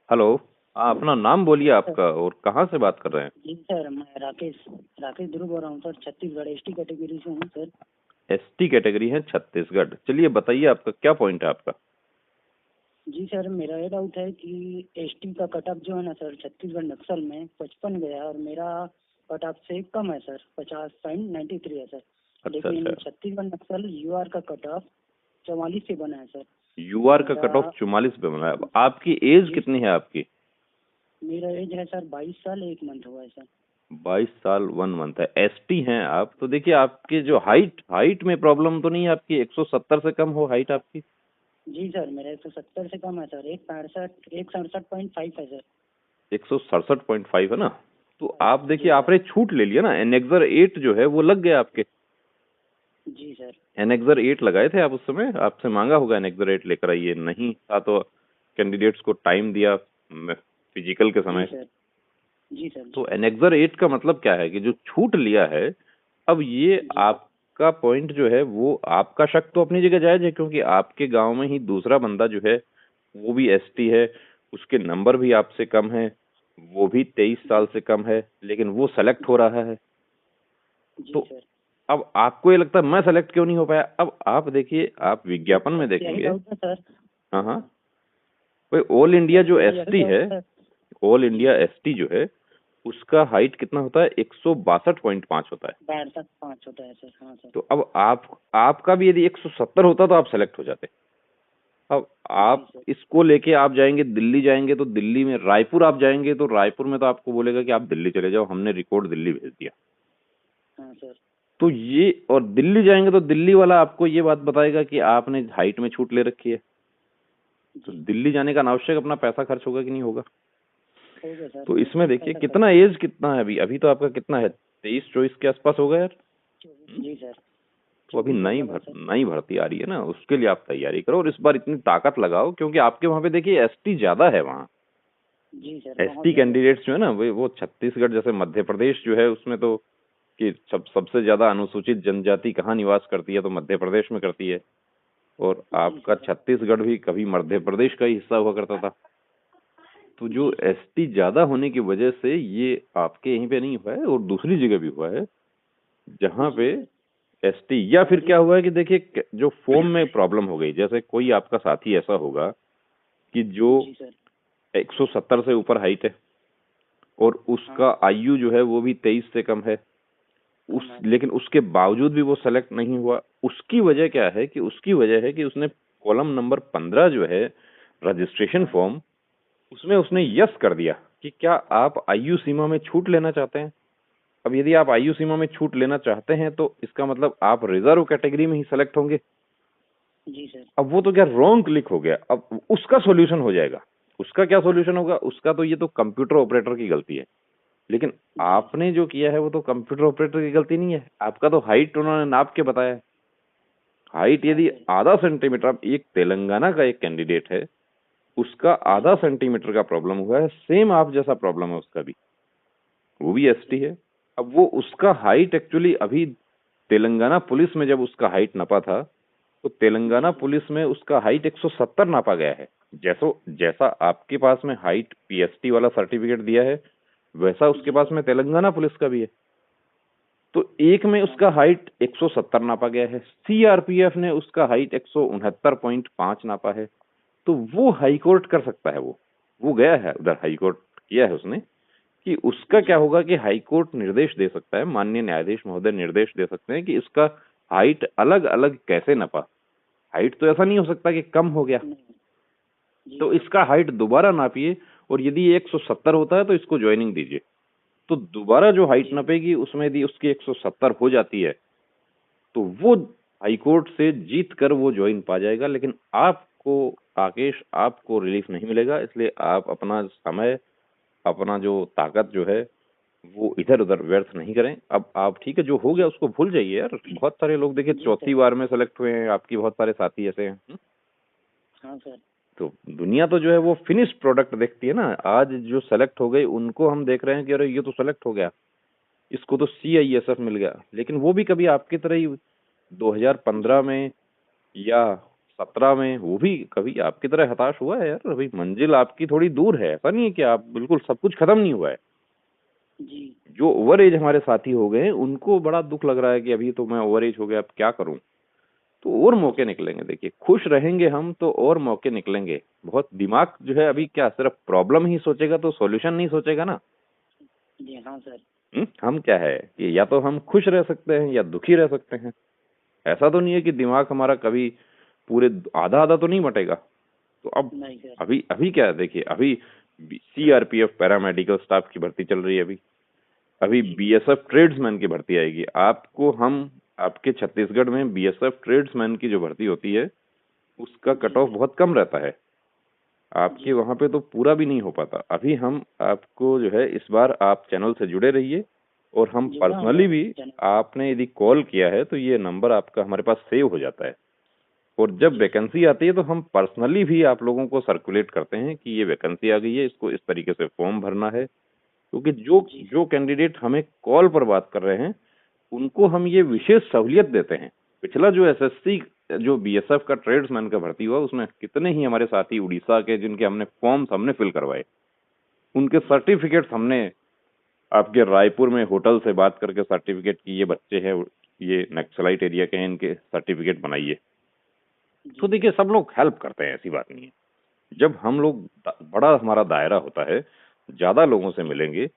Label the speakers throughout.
Speaker 1: Hello. हाँ, अपना नाम बोलिए आपका और कहाँ से बात कर रहे हैं?
Speaker 2: जी सर, मैं राकेश राकेश ध्रुव बोल रहा हूँ सर। छत्तीसगढ़ एसटी कैटेगरी से हूँ सर।
Speaker 1: एसटी कैटेगरी है छत्तीसगढ़। चलिए बताइए आपका क्या पॉइंट है आपका?
Speaker 2: जी सर, मेरा ये डाउट है कि एसटी का कट ऑफ जो है ना सर, छत्तीसगढ़ नक्सल में 55 गया है और मेरा कट ऑफ से कम है सर, 50.93 है सर।
Speaker 1: अच्छा अच्छा।
Speaker 2: लेकिन छत्तीसगढ़ नक्सल यूआर का कट ऑफ 44 से बना है सर।
Speaker 1: यूआर का
Speaker 2: मेरा
Speaker 1: कट ऑफ 44 पे बना है। अब आपकी एज
Speaker 2: जी
Speaker 1: कितनी है आपकी?
Speaker 2: मेरा एज है सर 22 साल 1 मंथ हुआ है सर।
Speaker 1: 22 साल 1 मंथ है। एसटी हैं आप तो देखिए आपकी जो हाइट में प्रॉब्लम तो नहीं है आपकी? 170 से कम हो हाइट आपकी?
Speaker 2: जी सर, मेरा 170 से कम है सर। 167.5 है सर।
Speaker 1: 167.5 है ना? तो आप देखिए
Speaker 2: जी सर।
Speaker 1: आपने छूट ले लिया ना। एनेक्सर 8 जो है वो लग गया आपके।
Speaker 2: जी सर।
Speaker 1: एनेक्सर 8 लगाए थे आप उस समय, आपसे मांगा होगा एनेक्सर 8 लेकर आइए, नहीं था तो कैंडिडेट्स को टाइम दिया फिजिकल के
Speaker 2: जी
Speaker 1: समय।
Speaker 2: सर। जी सर।
Speaker 1: तो
Speaker 2: जी
Speaker 1: एनेक्सर 8 का मतलब क्या है कि जो छूट लिया है, अब ये
Speaker 2: जी सर।
Speaker 1: आपका पॉइंट जो है वो आपका शक तो अपनी जगह जायज है, क्योंकि आपके गांव में ही दूसरा बंदा जो है वो भी एसटी है, उसके नंबर भी आपसे कम है, वो भी 23 साल
Speaker 2: जी
Speaker 1: से कम है, लेकिन वो सेलेक्ट हो रहा है।
Speaker 2: जी
Speaker 1: तो
Speaker 2: सर।
Speaker 1: अब आपको ये लगता है मैं सेलेक्ट क्यों नहीं हो पाया? अब आप देखिए, आप विज्ञापन में
Speaker 2: बस यही
Speaker 1: देखेंगे।
Speaker 2: डाउट है सर।
Speaker 1: हाँ हाँ। भाई ऑल इंडिया
Speaker 2: बस
Speaker 1: जो
Speaker 2: मेरा यही
Speaker 1: एसटी
Speaker 2: डाउट
Speaker 1: है,
Speaker 2: है सर।
Speaker 1: ऑल
Speaker 2: जी
Speaker 1: इंडिया एसटी जो है, उसका हाइट कितना होता है? 162.5 होता है।
Speaker 2: 62.5 होता है सर। हाँ सर।
Speaker 1: तो अब आपका भी यदि 170 होता तो आप सेलेक्ट हो जाते। अब
Speaker 2: जी
Speaker 1: आप
Speaker 2: सर।
Speaker 1: इसको लेके आप जाएंगे दिल्ली, जाएंगे तो दिल्ली में, रायपुर आप जाएंगे तो रायपुर में तो आपको बोलेगा कि आप दिल्ली चले जाओ, हमने रिकॉर्ड दिल्ली भेज दिया।
Speaker 2: हाँ सर।
Speaker 1: तो ये, और दिल्ली जाएंगे तो दिल्ली वाला आपको ये बात बताएगा कि आपने हाइट में छूट ले रखी है। तो
Speaker 2: जी
Speaker 1: दिल्ली जाने का अनावश्यक अपना पैसा खर्च होगा कि नहीं होगा?
Speaker 2: हो गया सर,
Speaker 1: तो इसमें
Speaker 2: बहुत
Speaker 1: देखिए
Speaker 2: पैसा खर्च
Speaker 1: कितना
Speaker 2: हो
Speaker 1: एज कितना है अभी। अभी तो आपका कितना है? 23 24 के आसपास होगा यार।
Speaker 2: गया। जी सर।
Speaker 1: तो अभी
Speaker 2: 24 हो गया सर।
Speaker 1: नई भर्ती आ रही है ना, उसके लिए आप तैयारी करो और इस बार इतनी ताकत लगाओ, क्योंकि आपके वहां पे देखिए एसटी ज्यादा है वहाँ।
Speaker 2: जी सर, बहुत
Speaker 1: एसटी
Speaker 2: ज़्यादा है सर।
Speaker 1: कैंडिडेट्स जो है ना, वो छत्तीसगढ़ जैसे मध्य प्रदेश जो है उसमें तो, कि सबसे ज्यादा अनुसूचित जनजाति कहाँ निवास करती है तो मध्य प्रदेश में करती है। और
Speaker 2: जी
Speaker 1: आपका
Speaker 2: सर।
Speaker 1: छत्तीसगढ़ भी कभी मध्य प्रदेश का ही हिस्सा हुआ करता था। तो जो
Speaker 2: जी सर।
Speaker 1: एसटी ज्यादा होने की वजह से ये आपके यहीं पे नहीं हुआ है और दूसरी जगह भी हुआ है जहाँ
Speaker 2: जी
Speaker 1: पे
Speaker 2: सर।
Speaker 1: एसटी, या फिर क्या हुआ है कि देखिए जो फॉर्म में प्रॉब्लम हो गई, जैसे कोई आपका साथी ऐसा होगा कि जो
Speaker 2: जी सर।
Speaker 1: 170 से ऊपर हाइट है और
Speaker 2: हाँ,
Speaker 1: उसका आयु जो है वो भी 23 से कम है,
Speaker 2: कम
Speaker 1: उस
Speaker 2: है।
Speaker 1: लेकिन उसके बावजूद भी वो सेलेक्ट नहीं हुआ। उसकी वजह क्या है कि उसकी वजह है कि उसने कॉलम नंबर 15 जो है रजिस्ट्रेशन
Speaker 2: हाँ।
Speaker 1: फॉर्म, उसमें उसने
Speaker 2: जी
Speaker 1: यस कर दिया कि क्या आप आयु सीमा में छूट लेना चाहते हैं। अब यदि आप आयु सीमा में छूट लेना चाहते हैं तो इसका मतलब आप रिजर्व कैटेगरी में ही सेलेक्ट होंगे।
Speaker 2: जी सर।
Speaker 1: अब वो तो क्या रॉन्ग क्लिक हो गया। अब उसका सॉल्यूशन हो जाएगा। उसका क्या सॉल्यूशन होगा? उसका तो ये तो कंप्यूटर ऑपरेटर की गलती है। लेकिन
Speaker 2: जी
Speaker 1: आपने जो किया है वो तो कंप्यूटर ऑपरेटर की गलती नहीं है। आपका तो हाइट उन्होंने नाप के बताया है। हाइट
Speaker 2: हाँ
Speaker 1: यदि
Speaker 2: सर।
Speaker 1: आधा सेंटीमीटर, अब एक तेलंगाना का एक कैंडिडेट है, उसका
Speaker 2: जी
Speaker 1: आधा सेंटीमीटर का प्रॉब्लम हुआ है, सेम आप जैसा प्रॉब्लम है उसका भी, वो भी एसटी
Speaker 2: जी
Speaker 1: है। अब वो उसका हाइट एक्चुअली अभी तेलंगाना पुलिस में जब उसका हाइट नापा था तो तेलंगाना
Speaker 2: जी सर।
Speaker 1: पुलिस में उसका हाइट 170 नापा गया है। जैसा आपके पास में हाइट पीएसटी वाला सर्टिफिकेट दिया है, वैसा उसके
Speaker 2: जी
Speaker 1: पास
Speaker 2: सर।
Speaker 1: में तेलंगाना पुलिस का भी है। तो एक में
Speaker 2: हाँ
Speaker 1: उसका
Speaker 2: सर।
Speaker 1: हाइट 170 नापा गया है, सीआरपीएफ ने उसका हाइट 169.5 नापा है। तो वो हाई कोर्ट कर सकता है। वो गया है उधर, हाई कोर्ट किया है उसने, कि उसका क्या
Speaker 2: जी
Speaker 1: होगा कि हाई कोर्ट निर्देश दे सकता है, माननीय न्यायाधीश महोदय निर्देश दे सकते हैं कि इसका हाइट अलग अलग कैसे नपा। हाइट तो ऐसा नहीं हो सकता कि कम हो गया।
Speaker 2: नहीं। जी
Speaker 1: तो
Speaker 2: सर।
Speaker 1: इसका हाइट दोबारा नापिए और यदि ये 170 होता है तो इसको ज्वाइनिंग दीजिए। तो दोबारा जो हाइट
Speaker 2: जी
Speaker 1: नपेगी उसमें यदि उसकी 170 हो जाती है तो वो हाईकोर्ट से जीत कर वो ज्वाइन पा जाएगा। लेकिन आपको, राकेश, आपको रिलीफ नहीं मिलेगा। इसलिए आप अपना समय, अपना जो ताकत जो है वो इधर उधर व्यर्थ नहीं करें। अब आप, ठीक है, जो हो गया उसको भूल जाइए यार। बहुत सारे लोग देखिए
Speaker 2: जी
Speaker 1: चौथी
Speaker 2: सर।
Speaker 1: बार में सेलेक्ट हुए हैं, आपकी बहुत सारे साथी ऐसे हैं।
Speaker 2: हाँ सर।
Speaker 1: तो दुनिया तो जो है वो फिनिश प्रोडक्ट देखती है ना। आज जो सेलेक्ट हो गए उनको हम देख रहे हैं कि अरे ये तो सेलेक्ट हो गया, इसको तो सीआईएसएफ मिल गया। लेकिन वो भी कभी आपकी तरह ही 2015 में या 17 में वो भी कभी आपकी तरह हताश हुआ है यार? अभी मंजिल आपकी थोड़ी दूर है, ऐसा नहीं है कि आप बिल्कुल सब कुछ खत्म नहीं हुआ है।
Speaker 2: जी
Speaker 1: जो ओवर एज हमारे साथी हो गए हैं उनको बड़ा दुख लग रहा है कि अभी तो मैं ओवर एज हो गया, अब क्या करूं। तो और मौके निकलेंगे, देखिए खुश रहेंगे हम तो और मौके निकलेंगे। बहुत दिमाग जो है अभी क्या सिर्फ प्रॉब्लम ही सोचेगा तो सॉल्यूशन नहीं सोचेगा ना।
Speaker 2: जी हाँ सर।
Speaker 1: हम क्या है कि या तो हम खुश रह सकते हैं या दुखी रह सकते हैं। ऐसा तो नहीं है कि दिमाग हमारा कभी पूरे आधा आधा तो नहीं बटेगा। तो अब
Speaker 2: नहीं सर।
Speaker 1: अभी अभी क्या है, देखिए अभी सीआरपीएफ पैरामेडिकल स्टाफ की भर्ती चल रही है। अभी अभी बीएसएफ ट्रेड्समैन की भर्ती आएगी। आपको हम आपके छत्तीसगढ़ में बीएसएफ ट्रेड्समैन की जो भर्ती होती है उसका कट ऑफ बहुत कम रहता है। आपके वहां पे तो पूरा भी नहीं हो पाता। अभी हम आपको जो है इस बार आप चैनल से जुड़े रहिए और हम
Speaker 2: जुड़ा हूँ
Speaker 1: पर्सनली भी,
Speaker 2: सर।
Speaker 1: आपने यदि कॉल किया है तो ये नंबर आपका हमारे पास सेव हो जाता है और जब वैकेंसी आती है तो हम पर्सनली भी आप लोगों को सर्कुलेट करते हैं कि ये वैकेंसी आ गई है, इसको इस तरीके से फॉर्म भरना है। क्योंकि जो जो कैंडिडेट हमें कॉल पर बात कर रहे हैं उनको हम ये विशेष सहूलियत देते हैं। पिछला जो एसएससी जो बीएसएफ का ट्रेड्समैन का भर्ती हुआ उसमें कितने ही हमारे साथी उड़ीसा के जिनके हमने फॉर्म्स हमने फिल करवाए, उनके सर्टिफिकेट्स हमने आपके रायपुर में होटल से बात करके सर्टिफिकेट की ये बच्चे हैं, ये नक्सलाइट एरिया के हैं, इनके सर्टिफिकेट बनाइए। तो देखिए सब लोग हेल्प करते हैं, ऐसी बात नहीं है। जब हम लोग बड़ा हमारा दायरा होता है, ज्यादा लोगों से मिलेंगे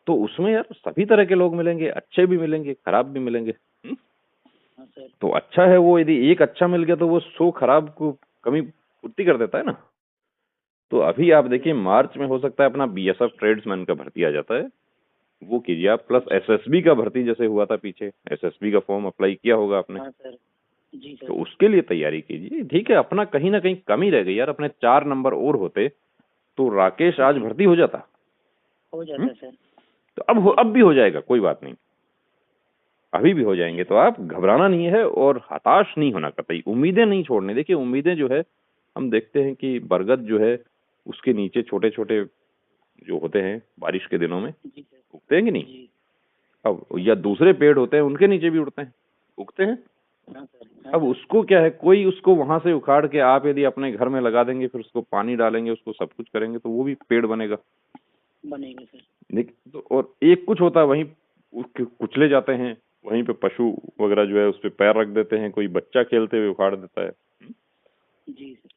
Speaker 1: तो उसमें यार सभी तरह के लोग मिलेंगे, अच्छे भी मिलेंगे खराब भी मिलेंगे।
Speaker 2: हाँ सर।
Speaker 1: तो अच्छा है वो, यदि एक अच्छा मिल गया तो वो 100 खराब को कमी पूर्ति कर देता है ना। तो अभी आप देखिए मार्च में हो सकता है अपना बीएसएफ ट्रेड्समैन का भर्ती आ जाता है, वो कीजिए आप। प्लस एसएसबी का भर्ती जैसे हुआ था पीछे, एसएसबी का फॉर्म अप्लाई किया होगा आपने।
Speaker 2: हाँ सर। जी
Speaker 1: तो
Speaker 2: सर।
Speaker 1: उसके लिए तैयारी कीजिए। ठीक है, अपना कहीं ना कहीं कमी रह गई यार, अपने 4 नंबर और होते तो राकेश आज भर्ती हो जाता।
Speaker 2: हो जाता सर।
Speaker 1: तो अब भी हो जाएगा, कोई बात नहीं, अभी भी हो जाएंगे। तो आप घबराना नहीं है और हताश नहीं होना कतई, उम्मीदें नहीं छोड़नी। देखिए उम्मीदें जो है हम देखते हैं कि बरगद जो है उसके नीचे छोटे छोटे जो होते हैं बारिश के दिनों में
Speaker 2: जी सर।
Speaker 1: उगते हैं कि नहीं।
Speaker 2: जी
Speaker 1: अब या दूसरे पेड़ होते हैं उनके नीचे भी उड़ते हैं, उगते हैं।
Speaker 2: हाँ सर। हाँ
Speaker 1: अब
Speaker 2: सर।
Speaker 1: उसको क्या है, कोई उसको वहां से उखाड़ के आप यदि अपने घर में लगा देंगे, फिर उसको पानी डालेंगे, उसको सब कुछ करेंगे तो वो भी पेड़ बनेगा।
Speaker 2: बनेगा सर।
Speaker 1: तो और एक कुछ होता है वहीं कुचले जाते हैं, वहीं पे पशु वगैरह जो है उस पे पैर रख देते हैं, कोई बच्चा खेलते हुए उखाड़ देता है।
Speaker 2: जी सर।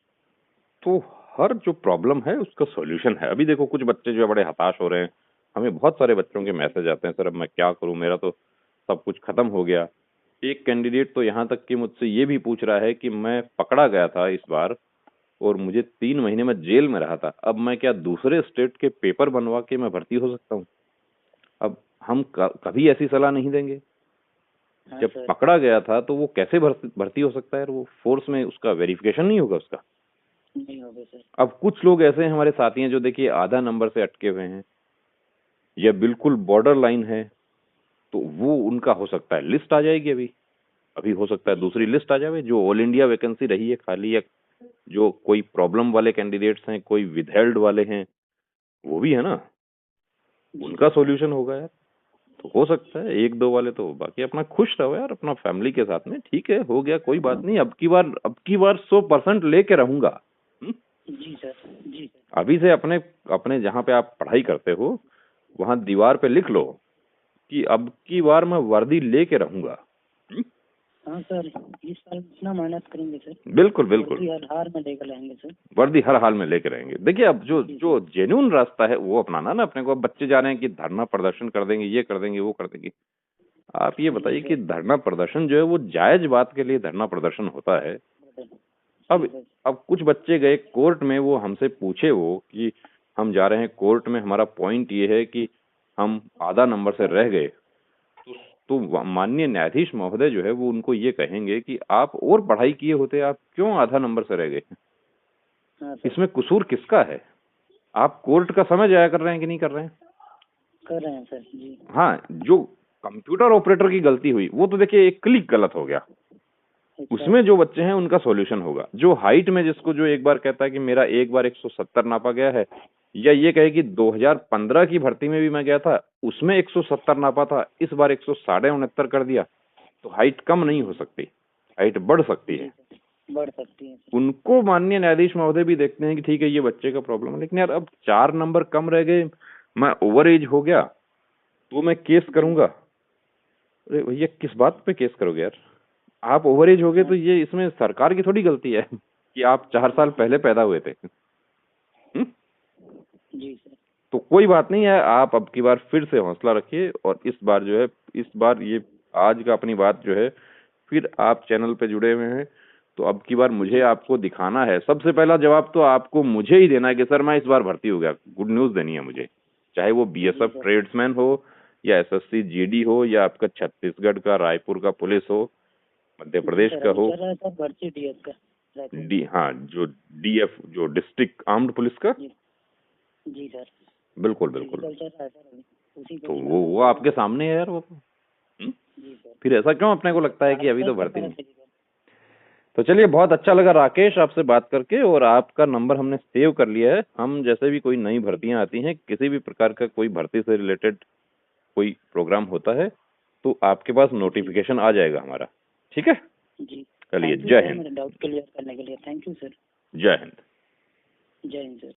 Speaker 1: तो हर जो प्रॉब्लम है उसका सॉल्यूशन है। अभी देखो कुछ बच्चे जो है बड़े हताश हो रहे हैं, हमें बहुत सारे बच्चों के मैसेज आते हैं, सर अब मैं क्या करूं, मेरा तो सब कुछ खत्म हो गया। एक कैंडिडेट तो यहाँ तक कि मुझसे ये भी पूछ रहा है कि मैं पकड़ा गया था इस बार और मुझे 3 महीने में जेल में रहा था, अब मैं क्या दूसरे स्टेट के पेपर बनवा के मैं भर्ती हो सकता हूँ। अब हम कभी ऐसी सलाह नहीं देंगे।
Speaker 2: हाँ
Speaker 1: जब
Speaker 2: सर।
Speaker 1: पकड़ा गया था तो वो कैसे भर्ती हो सकता है, वो फोर्स में उसका वेरिफिकेशन नहीं होगा उसका।
Speaker 2: नहीं होगा सर।
Speaker 1: अब कुछ लोग ऐसे हैं हमारे साथी हैं जो देखिए आधा नंबर से अटके हुए हैं या बिल्कुल बॉर्डर लाइन है, तो वो उनका हो सकता है लिस्ट आ जाएगी। अभी अभी हो सकता है दूसरी लिस्ट आ जाए जो ऑल इंडिया वैकेंसी रही है खाली, या जो कोई प्रॉब्लम वाले कैंडिडेट्स हैं, कोई विदहेल्ड वाले हैं, वो भी है ना, उनका सॉल्यूशन होगा यार। तो हो सकता है 1-2 वाले तो, बाकी अपना खुश रहो यार अपना फैमिली के साथ में। ठीक है, हो गया, कोई बात नहीं। अब की बार 100% लेके रहूंगा।
Speaker 2: जी सर। जी सर।
Speaker 1: अभी से अपने अपने जहाँ पे आप पढ़ाई करते हो वहां दीवार पे लिख लो कि अब की बार मैं वर्दी लेके रहूंगा।
Speaker 2: हाँ सर, इस साल इतना मेहनत करेंगे सर।
Speaker 1: बिल्कुल बिल्कुल,
Speaker 2: वर्दी हर हार में लेकर आएंगे सर।
Speaker 1: वर्दी हर हाल में लेके रहेंगे। देखिए अब जो जो जेन्युइन रास्ता है वो अपनाना ना अपने को। अब बच्चे जा रहे हैं कि धरना प्रदर्शन कर देंगे, ये कर देंगे, वो कर देंगे। आप ये बताइए कि धरना प्रदर्शन जो है वो जायज बात के लिए धरना प्रदर्शन होता है। अब अब कुछ बच्चे गए कोर्ट में, वो हमसे पूछे वो कि हम जा रहे हैं कोर्ट में, हमारा पॉइंट ये है कि हम आधा नंबर से रह गए। तो माननीय न्यायाधीश महोदय जो है वो उनको ये कहेंगे कि आप और पढ़ाई किए होते, आप क्यों आधा नंबर से रह गए। इसमें कसूर किसका है? आप कोर्ट का समय जाया कर रहे हैं कि नहीं कर रहे हैं?
Speaker 2: कर रहे हैं सर। जी
Speaker 1: हाँ, जो कंप्यूटर ऑपरेटर की गलती हुई वो तो देखिए एक क्लिक गलत हो गया, उसमें जो बच्चे हैं उनका सॉल्यूशन होगा। जो हाइट में जिसको जो एक बार कहता है कि मेरा एक बार 170 नापा गया है, या ये कहे कि 2015 की भर्ती में भी मैं गया था उसमें 170 नापा था, इस बार 169.69 कर दिया, तो हाइट कम नहीं हो सकती, हाइट बढ़ सकती है।
Speaker 2: बढ़ सकती है सर।
Speaker 1: उनको माननीय न्यायाधीश महोदय भी देखते हैं कि ठीक है ये बच्चे का प्रॉब्लम है, लेकिन यार अब 4 नंबर कम रह गए, मैं ओवर एज हो गया तो मैं केस करूंगा। अरे भैया किस बात पे केस करोगे यार? आप ओवर एज हो गए तो ये इसमें सरकार की थोड़ी गलती है कि आप 4 साल पहले पैदा हुए थे।
Speaker 2: जी सर।
Speaker 1: तो कोई बात नहीं है, आप अब की बार फिर से हौसला रखिए और इस बार जो है, इस बार ये आज का अपनी बात जो है, फिर आप चैनल पे जुड़े हुए हैं तो अब की बार मुझे आपको दिखाना है। सबसे पहला जवाब तो आपको मुझे ही देना है कि सर मैं इस बार भर्ती हो गया, गुड न्यूज देनी है मुझे। चाहे वो बीएसएफ ट्रेड्समैन हो या एसएससी जीडी हो या आपका छत्तीसगढ़ का रायपुर का पुलिस हो, मध्य प्रदेश का हो,
Speaker 2: भर्ती डीएफ का
Speaker 1: हाँ जो डीएफ जो डिस्ट्रिक्ट आर्म्ड पुलिस का।
Speaker 2: जी सर।
Speaker 1: बिल्कुल बिल्कुल।
Speaker 2: उसी
Speaker 1: तो वो आपके सामने है यार वो।
Speaker 2: जी सर।
Speaker 1: फिर ऐसा क्यों अपने को लगता है कि अभी तो भर्ती नहीं? तो चलिए, बहुत अच्छा लगा राकेश आपसे बात करके, और आपका नंबर हमने सेव कर लिया है। हम जैसे भी कोई नई भर्तियां आती हैं, किसी भी प्रकार का कोई भर्ती से रिलेटेड कोई प्रोग्राम होता है तो आपके पास नोटिफिकेशन आ जाएगा हमारा। ठीक है,
Speaker 2: जी
Speaker 1: चलिए, जय हिंद।
Speaker 2: डाउट क्लियर करने के लिए थैंक यू सर।
Speaker 1: जय हिंद।
Speaker 2: जय हिंद सर।